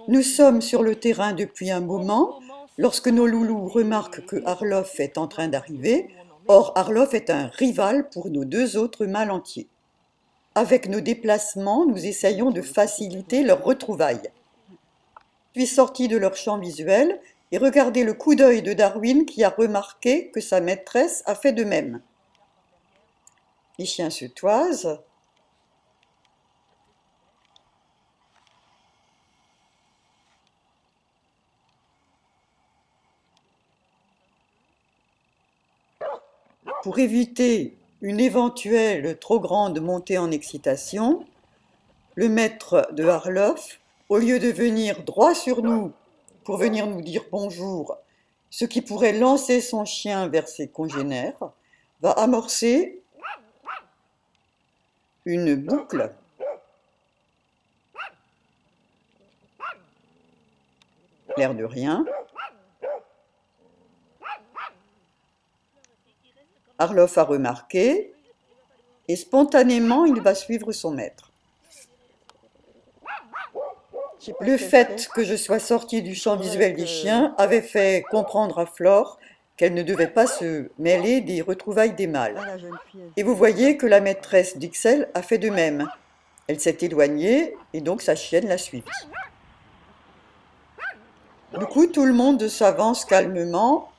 Nous sommes sur le terrain depuis un moment lorsque nos loulous remarquent que Arlof est en train d'arriver. Or, Arlof est un rival pour nos deux autres mâles entiers. Avec nos déplacements, nous essayons de faciliter leur retrouvaille. Je suis sortie de leur champ visuel et regardez le coup d'œil de Darwin qui a remarqué que sa maîtresse a fait de même. Les chiens se toisent. Pour éviter une éventuelle trop grande montée en excitation, le maître de Arlof, au lieu de venir droit sur nous pour venir nous dire bonjour, ce qui pourrait lancer son chien vers ses congénères, va amorcer une boucle l'air de rien. Arlof a remarqué et spontanément il va suivre son maître. Le fait que je sois sortie du champ visuel des chiens avait fait comprendre à Flore qu'elle ne devait pas se mêler des retrouvailles des mâles. Et vous voyez que la maîtresse d'Ixelles a fait de même. Elle s'est éloignée et donc sa chienne l'a suivie. Du coup, tout le monde s'avance calmement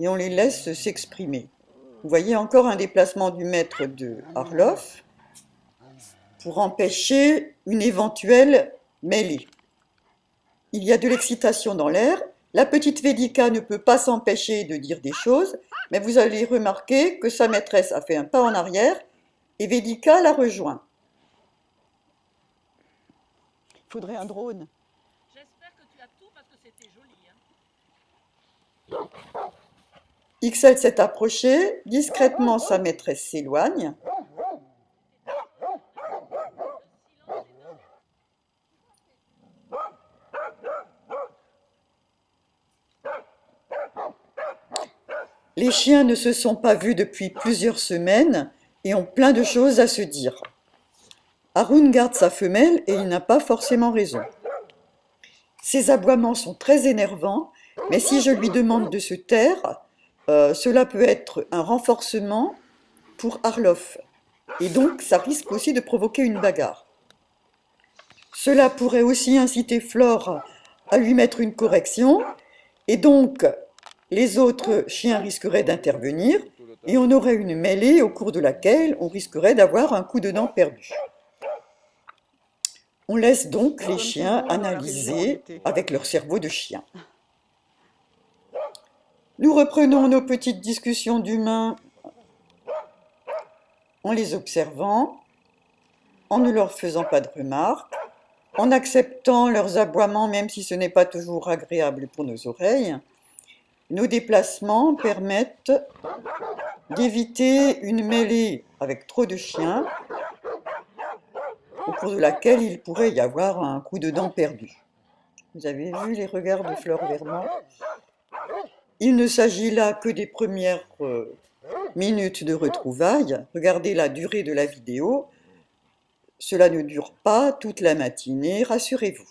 et on les laisse s'exprimer. Vous voyez encore un déplacement du maître de Arlof pour empêcher une éventuelle mêlée. Il y a de l'excitation dans l'air. La petite Védica ne peut pas s'empêcher de dire des choses, mais vous allez remarquer que sa maîtresse a fait un pas en arrière et Védica la rejoint. Il faudrait un drone. J'espère que tu as tout parce que c'était joli. Ixelles s'est approché, discrètement sa maîtresse s'éloigne. Les chiens ne se sont pas vus depuis plusieurs semaines et ont plein de choses à se dire. Haroun garde sa femelle et il n'a pas forcément raison. Ses aboiements sont très énervants, mais si je lui demande de se taire, cela peut être un renforcement pour Arlof. Et donc, ça risque aussi de provoquer une bagarre. Cela pourrait aussi inciter Flore à lui mettre une correction, et donc les autres chiens risqueraient d'intervenir, et on aurait une mêlée au cours de laquelle on risquerait d'avoir un coup de dent perdu. On laisse donc les chiens analyser avec leur cerveau de chien. Nous reprenons nos petites discussions d'humains en les observant, en ne leur faisant pas de remarques, en acceptant leurs aboiements même si ce n'est pas toujours agréable pour nos oreilles. Nos déplacements permettent d'éviter une mêlée avec trop de chiens, au cours de laquelle il pourrait y avoir un coup de dent perdu. Vous avez vu les regards de Flore Vermont? Il ne s'agit là que des premières minutes de retrouvailles. Regardez la durée de la vidéo. Cela ne dure pas toute la matinée, rassurez-vous.